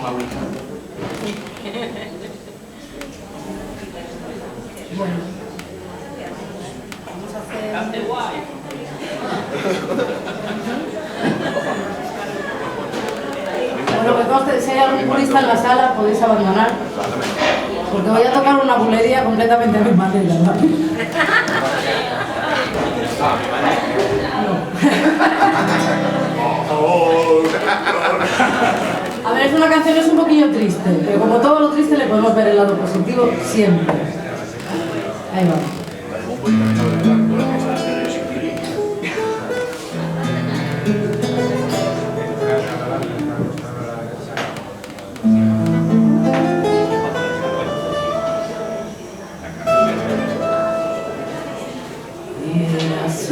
Bueno, vamos a hacer... Bueno, que conste, si hay algún purista en la sala, podéis abandonar. Porque voy a tocar una bulería completamente a mi manera, ¿vale? A ver, es una canción, es un poquillo triste, pero como todo lo triste le podemos ver el lado positivo siempre. Ahí va.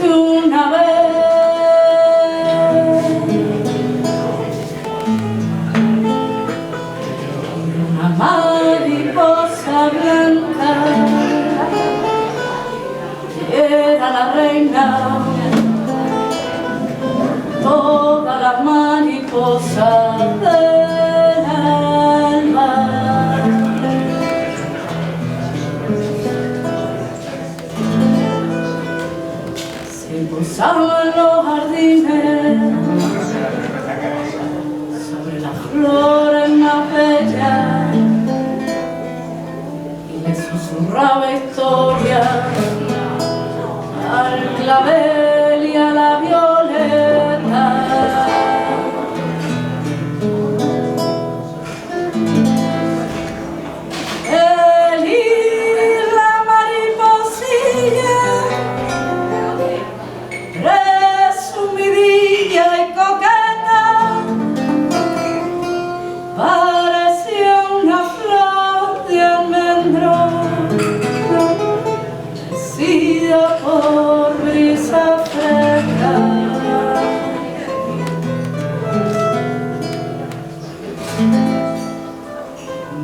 Una vez una mariposa blanca era la reina, toda la mariposa del alma. Posaban los jardines sobre las flores más bellas y le susurraba historias al clavel y a la violeta. Por brisa fresca,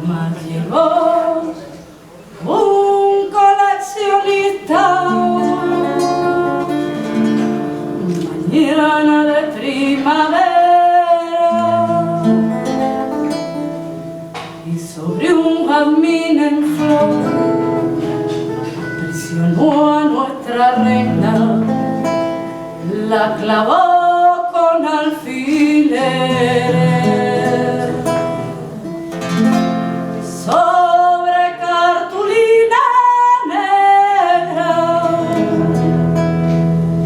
mas llegó un coleccionista, mañana de primavera, y sobre un jazmín en flor aprisionó a nuestra reina, la clavó con alfileres sobre cartulina negra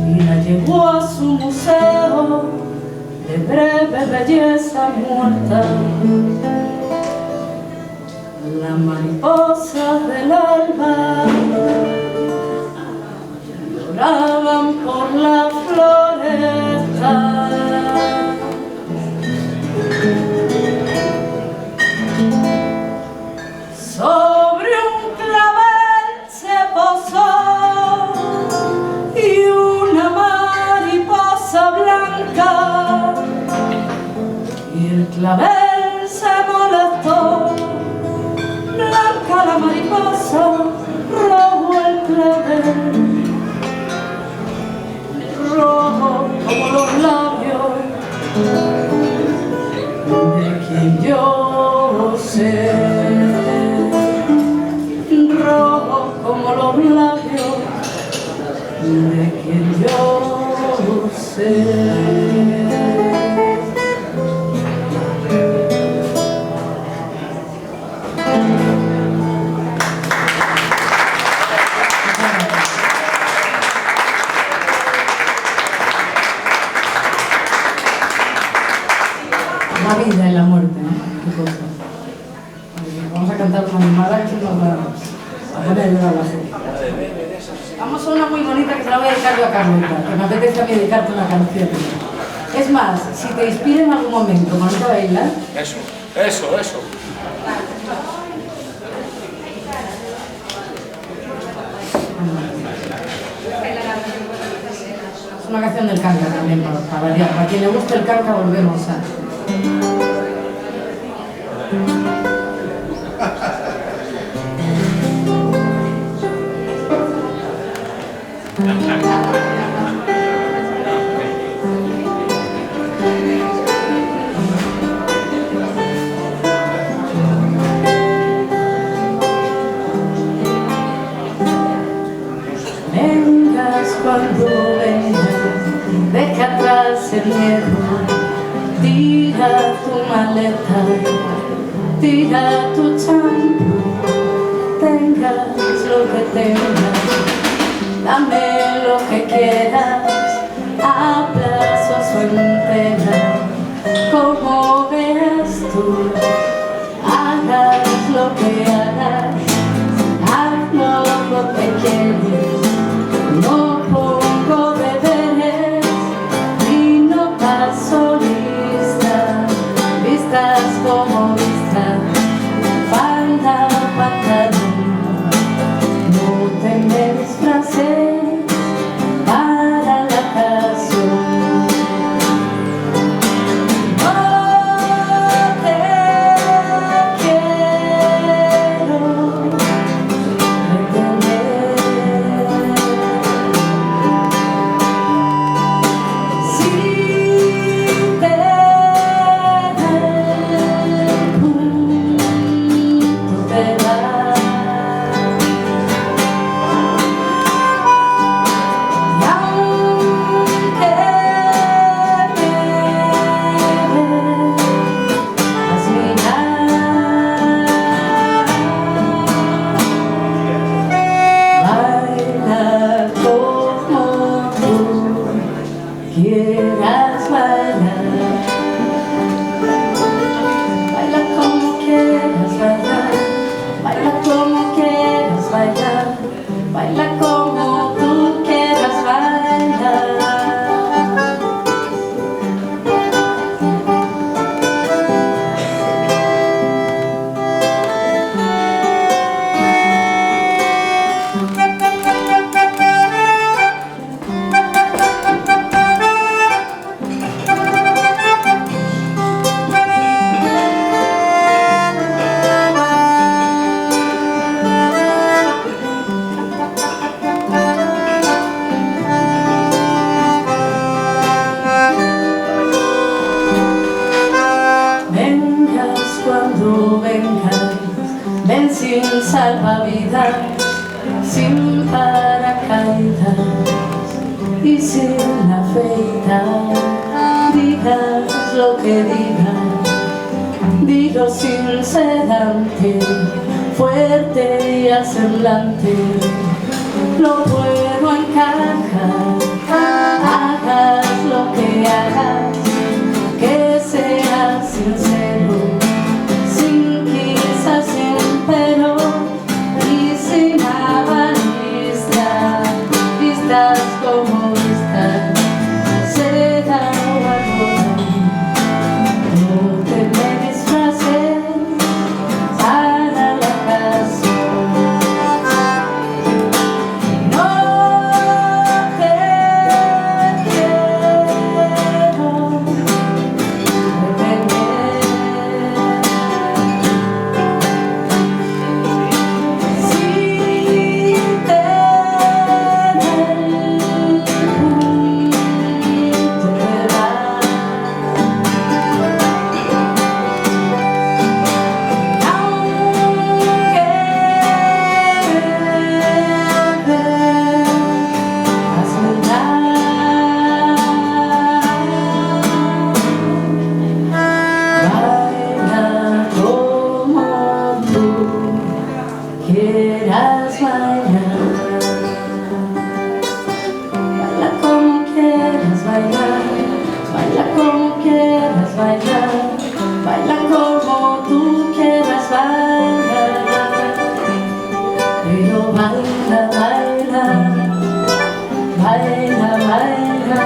y la llevó a su museo de breve belleza muerta. Las mariposas del alba lloraban por la floresta. Sobre un clavel se posó y una mariposa blanca, y el clavel se molestó. Blanca la mariposa, rojo el clavel, rojo como los labios de quien yo sé, rojo como los labios de quien yo sé. La vida y la muerte, ¿no? Qué cosa. Vamos a cantar una animada que nos va a poner a llorar la gente. Vamos a una muy bonita que se la voy a dedicar yo a Carlota, que me apetece a mí dedicarte una canción. Es más, si te inspira en algún momento, ¿cuándo a bailar? Eso. Es una canción del canca también, para variar. Para quien le guste el canca, volvemos a... maleta, tira tu champú, tengas lo que tengas, dame lo que quieras, a plazos o entera, como veas tú, hagas lo que hagas, hazlo lo que quieres, no pongo deberes y no paso lista, vistas como vistas, falda, pantalón, no te me disfraces para la ocasión. Quieras bailar, baila como quieras bailar, baila como quieras bailar, baila como tú quieras bailar. Cuando vengas, ven sin salvavidas, sin paracaídas y sin afeitar. Digas lo que digas, dilo sin sedante, fuerte y a semblante, lo puedo encajar. Hagas lo que hagas, que sea sincero, pero y sin avalista, vistas como vistas, seda o algodón, no te me disfraces para la ocasión. No te quiero retener. Quieras bailar, baila como quieras bailar, baila como quieras bailar, baila como tú quieras bailar, pero baila, baila, baila, baila.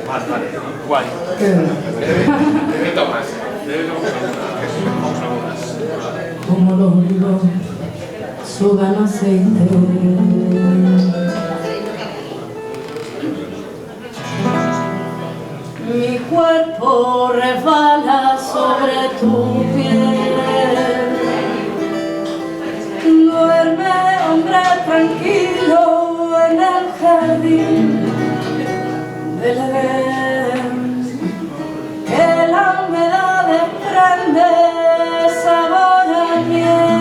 Vale, guay. Debe tomar Como los olivos sudan aceite, mi cuerpo resbala sobre tu piel. Duerme, hombre tranquilo, en el jardín del Edén, que la humedad desprende sabor a miel.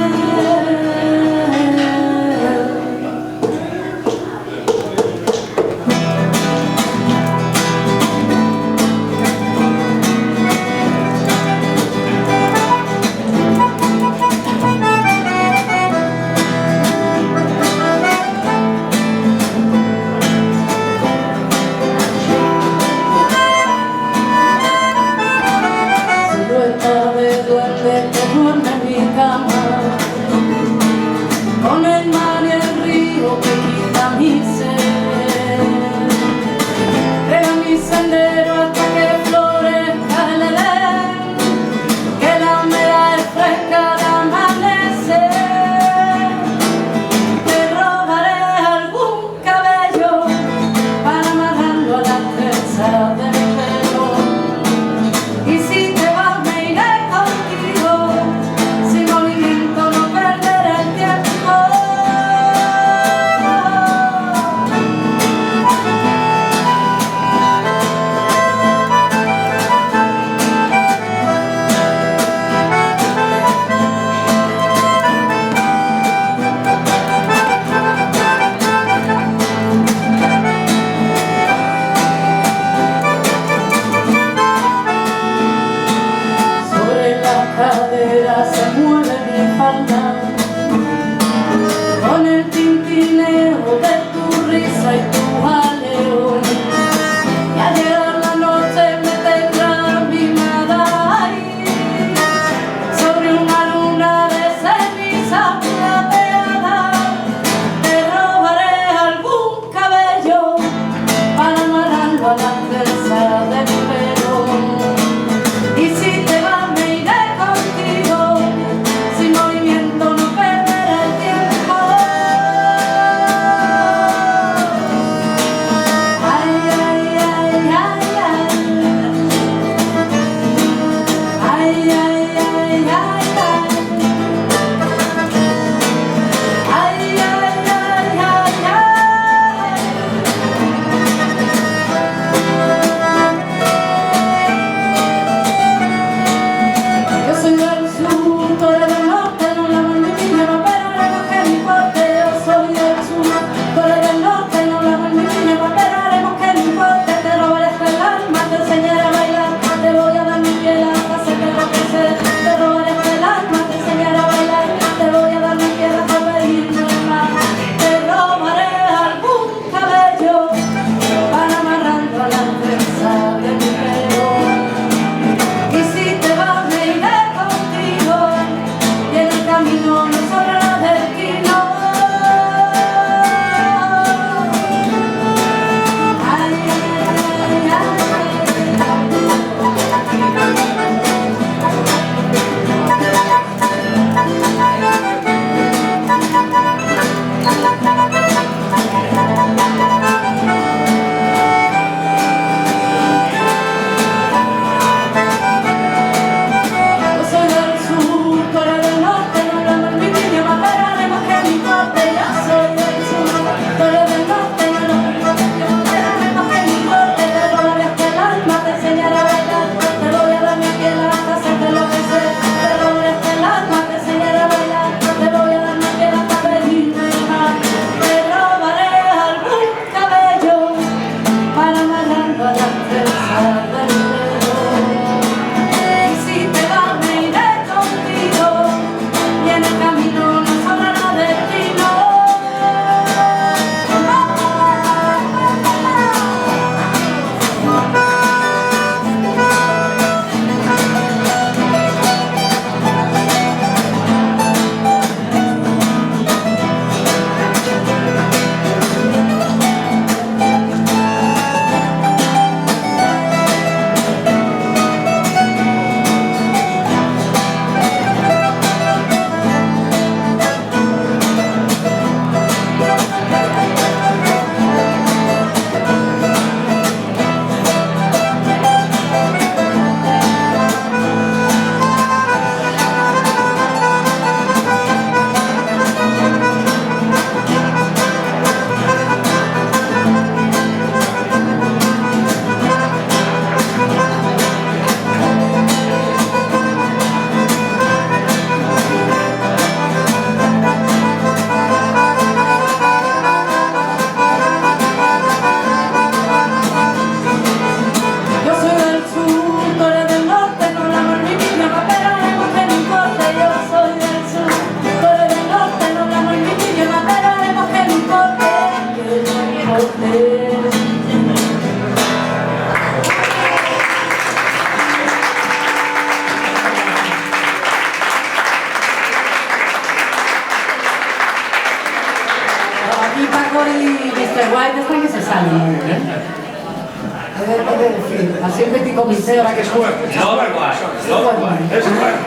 He de decir, así un petit comité ahora que es fuerte. Y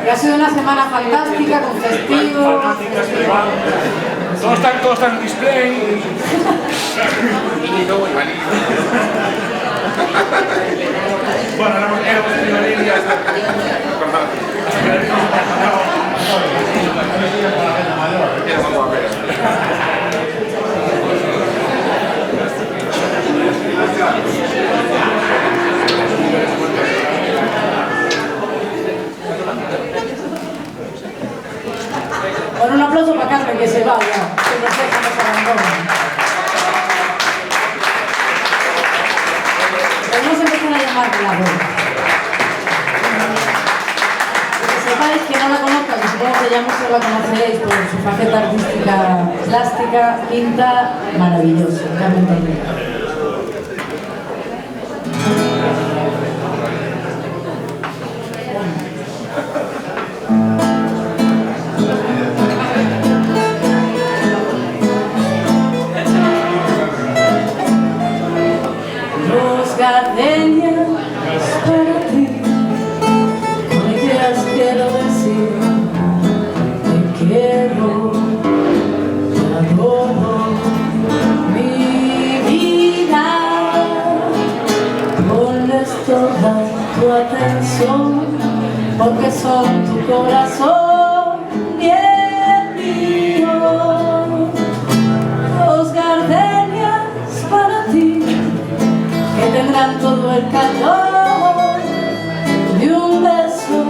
ha sido una semana fantástica, con festivos. Todo está en display. Bueno, éramos en la línea. Bueno, un aplauso para Carmen, que se vaya, que nos deja, nos abandona. Podemos empezar a llamarle la voz. Que sepáis que no la conozcan, que supongo que ya muchos la conoceréis por su faceta artística plástica, pinta maravillosa, Carmen Tornero. Gardenias para ti, con ellas quiero decir te quiero, te adoro, mi vida. Ponles toda tu atención, porque son tu corazón y el mío. Dos gardenias para ti, que tendrán todo el calor de un beso,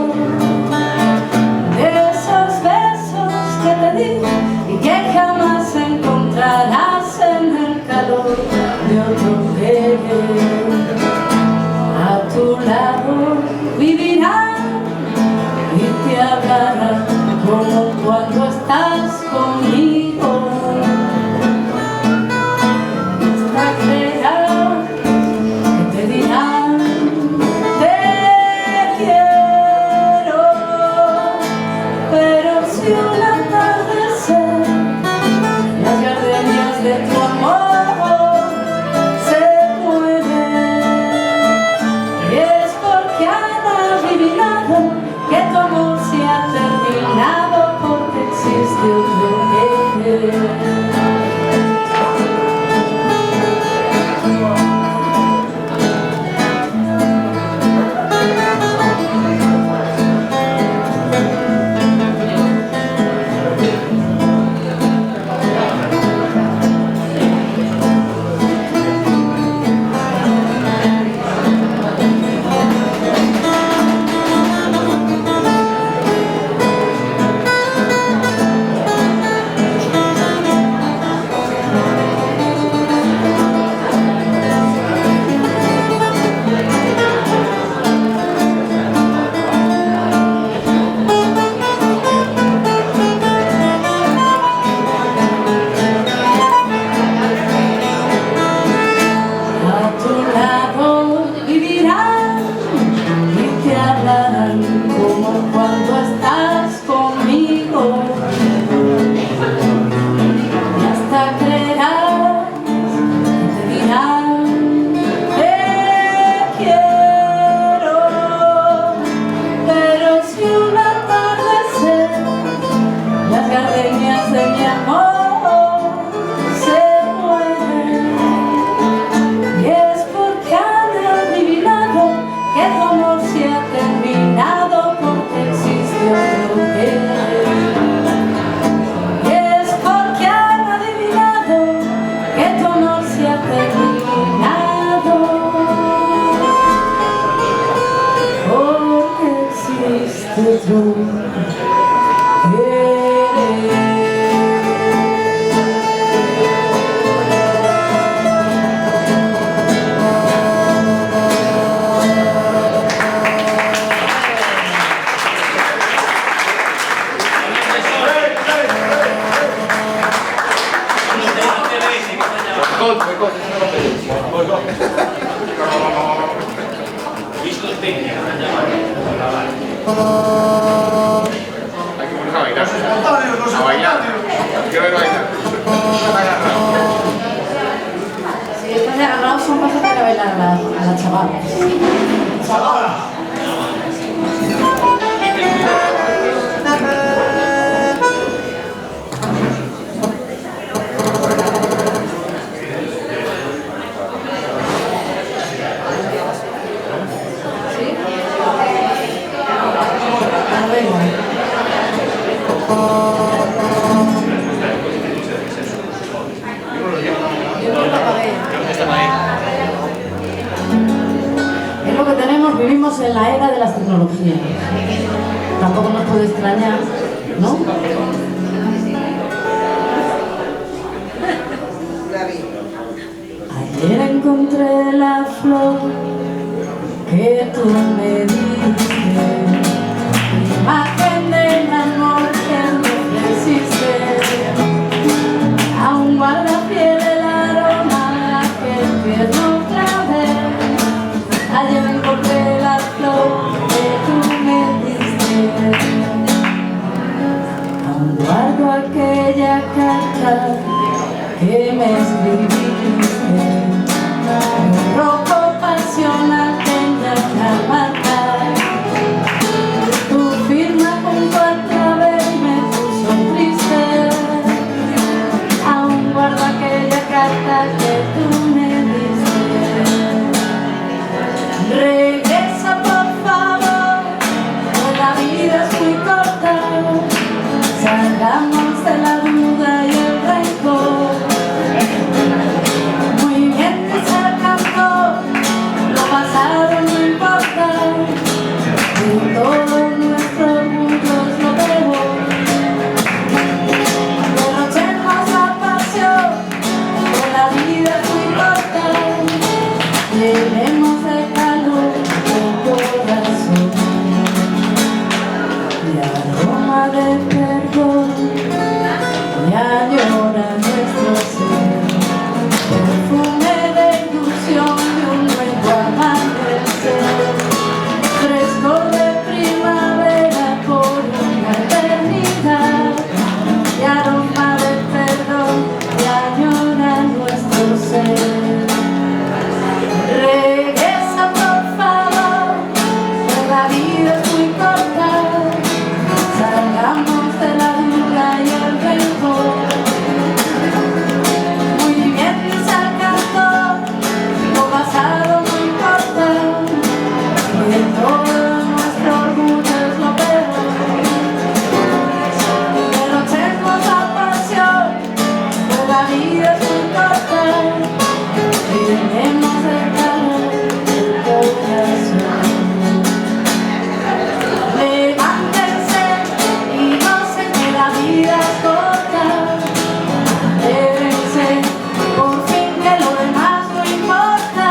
de esos besos que te di y que jamás encontrarás en el calor de otro querer. A tu lado vivirán y te hablarán como cuando estás conmigo. Visto il tecnico, andiamo avanti. bailar a la chavala. Chavala. Es lo que tenemos, vivimos en la era de las tecnologías. Tampoco nos puede extrañar, ¿no? Ayer encontré la flor que tú me diste, imagen del amor que me ofreciste. Aún guarda fiel el aroma que tierno clave. Ayer encontré la flor que tú me diste. Aún guardo aquella carta que me escribiste. Un rojo pasional tenía una marca. Tu firma junto al clavel me puso triste. Aún guardo aquella carta que tú me diste. Regresa por favor, pues la vida es muy corta. Salgamos de la duda y el rencor. Muy bien que se alcanzó, lo pasado no importa. De todos nuestros orgullos lo peor. Derrochemos la pasión, pues la vida es muy corta. Llenemos de calor el corazón y aroma de perdón, y añora nuestro ser, perfume de ilusión de un nuevo amanecer, fresco de primavera por una eternidad, y aroma de perdón, y añora nuestro ser. Regresa por favor, que la vida es muy corta. Salgamos de la duda y el rencor. Muy bien se alcanzó, lo pasado no importa. De todo nuestro orgullo es lo peor. Derrochemos la pasión, que la vida es muy corta. Tenemos el calor del corazón. Levántense y gocen que la vida es corta. Lévense, por fin que lo demás no importa.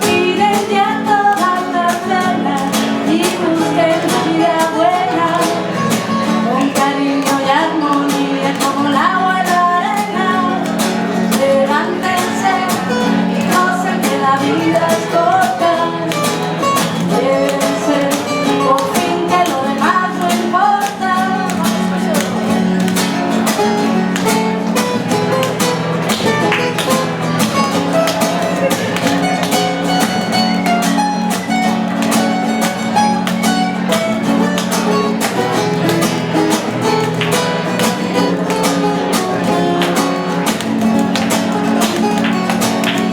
Miren ya todas las penas y busquen la vida buena. Con cariño y armonía como el agua y la arena. Levántense y gocen que la vida es corta. Llévense, por fin que lo demás no importa.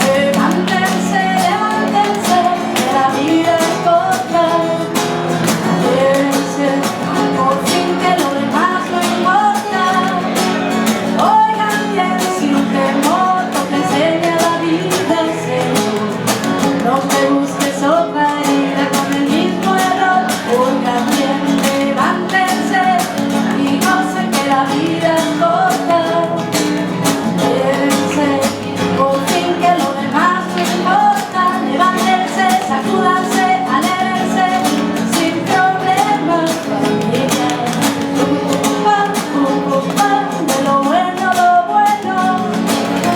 Levántense, levántense, que la vida es corta. Llévense, por fin que lo demás no importa. Oigan bien sin temor, no te enseña la vida el Señor. No te busques otra herida con el mismo error. Oigan bien, levántense y gocen que la vida es corta. Llévense, por fin que lo demás no importa. Levántense, sacúdanse, alégrense, sin problemas, familia. De lo bueno, lo bueno.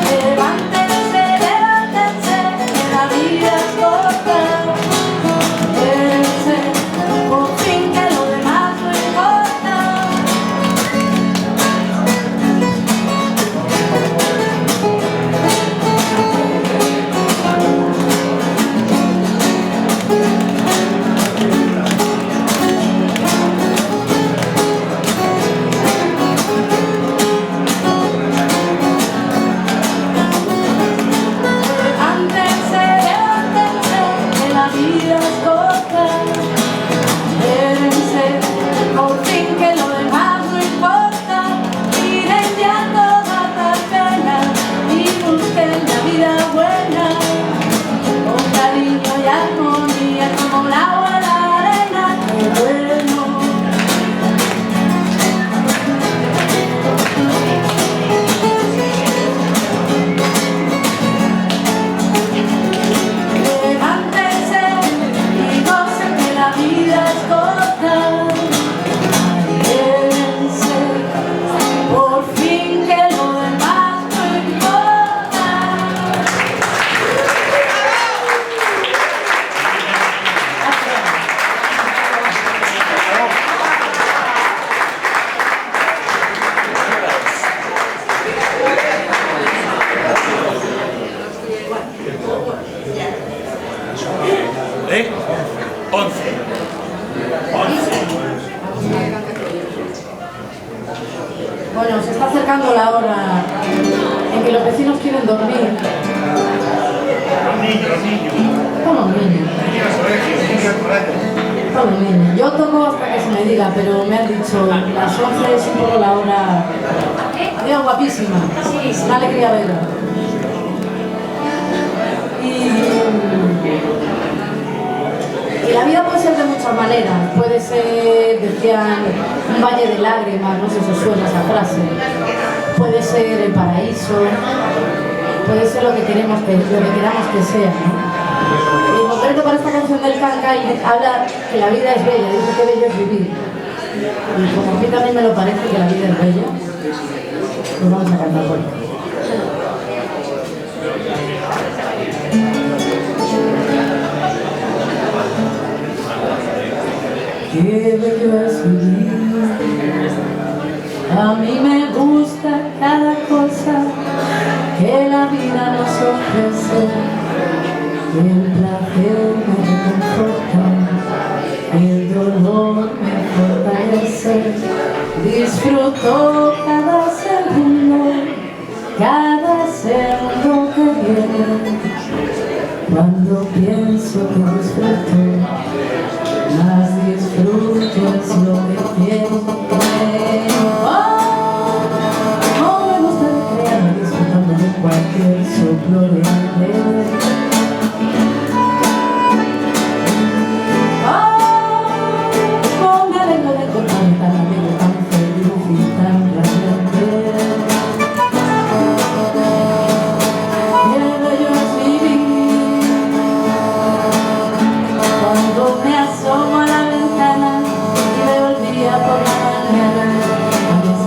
Levántense, levántense, que la vida es corta. Llévense, por fin que lo demás no importa. vida es corta. Déjense por fin que lo demás no importa. Miren ya todas las penas y busquen la vida buena, con cariño y armonía como el agua en la arena. ¡Qué bueno! Levántense y gocen que la vida es corta. Déjense por fin que lo demás no importa. ¿Eh? 11. Bueno, se está acercando la hora en que los vecinos quieren dormir. Los niños. Todos los niños. Niños colegios, niños al colegio. Todos los niños. Yo toco hasta que se me diga, pero me han dicho las 11 es un poco la hora. Adiós, guapísima. Una alegría verla. Y la vida puede ser de muchas maneras. Puede ser, decían, un valle de lágrimas, no sé si os suena esa frase. Puede ser el paraíso. Puede ser lo que queramos que sea, ¿no? Y en concreto para esta canción del Canca habla que la vida es bella, dice que bello es vivir. Y como a mí también me lo parece que la vida es bella, pues vamos a cantar por ella. Qué bello es vivir. A mí me gusta cada cosa que la vida nos ofrece. El placer me reconforta, el dolor me fortalece. Disfruto cada segundo que viene. Cuando pienso que disfruto, más disfruto es lo que quiero. No me gusta recrearme disfrutando de cualquier soplo de aire. Me alegro de encontrarme tan alegre, tan feliz y tan radiante. Qué bello es vivir. Cuando me asomo a la ventana y veo el día por la mañana, a mis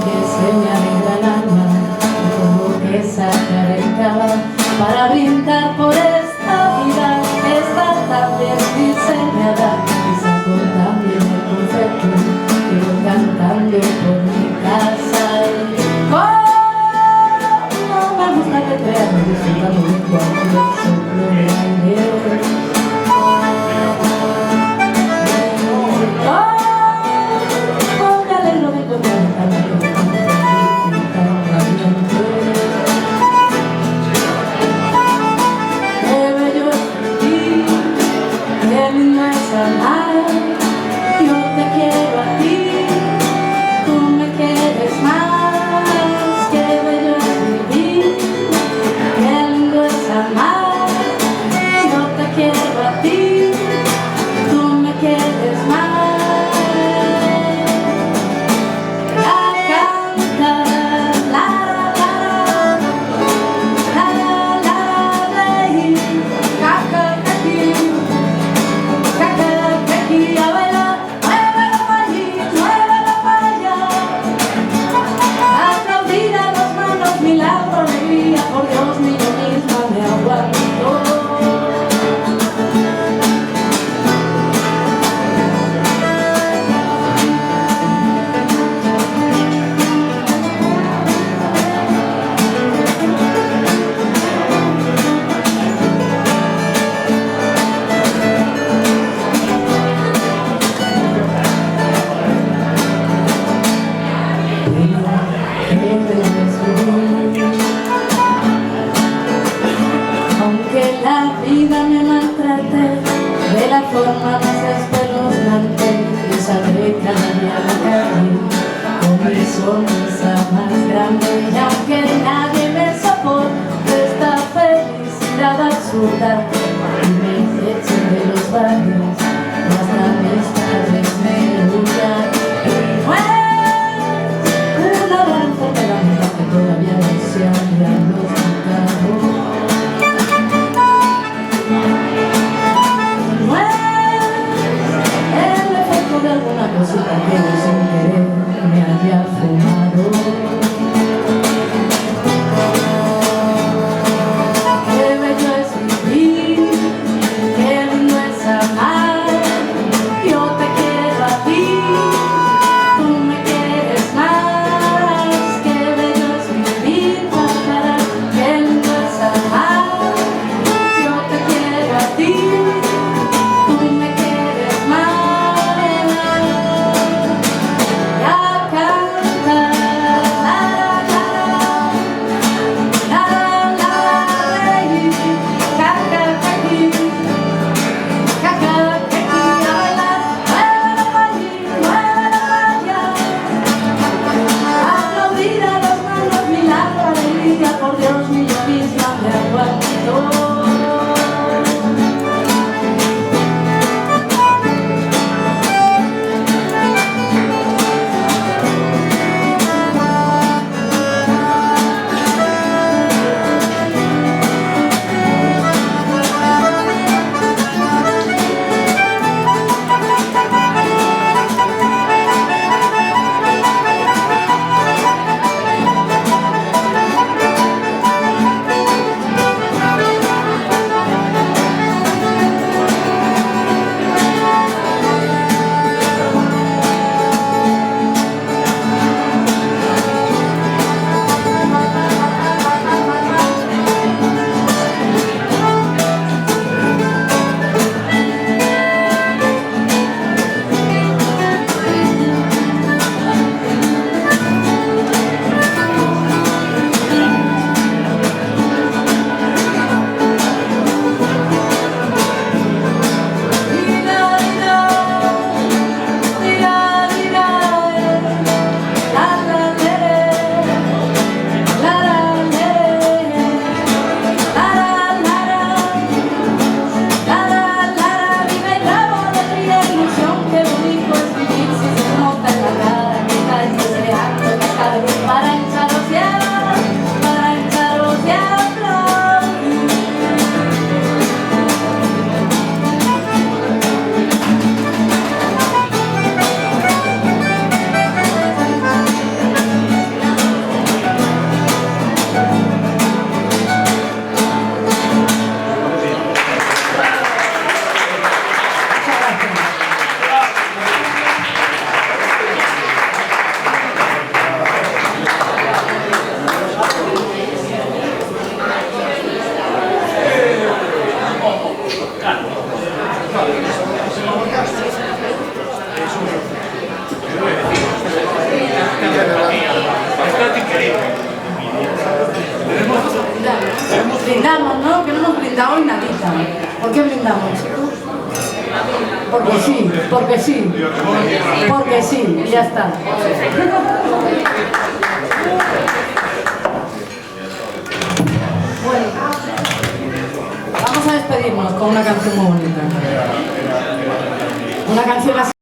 forma más espeluznante y saldré cada día a la calle con mi sonrisa más grande. Y aunque nadie me soporte esta felicidad absurda y me echen de los barrios, hasta mis padres me huyan. Y no es una gran enfermedad que todavía no se ha diagnosticado. No es el efecto de alguna cosita que yo sin querer me haya fumado. Qué bello es vivir, qué lindo es amar. Yo te quiero a ti, tú me quieres más. Qué bello es vivir, qué lindo es amar. Yo te quiero a ti, tú me quieres más. Ya canta, la la la, la reír, cacacaqui, cacacaqui, a bailar, mueve la vaya, aplaudir a los manos, milagro, alegría, por Dios, ni yo misma me aguanto. Para hincharos ya, para hincharos ya, aplaudir. Brindamos, ¿no? Que no hemos brindado hoy nadita. ¿Por qué brindamos? Porque sí, porque sí. Porque sí, y ya está. Bueno, vamos a despedirnos con una canción muy bonita. Una canción así.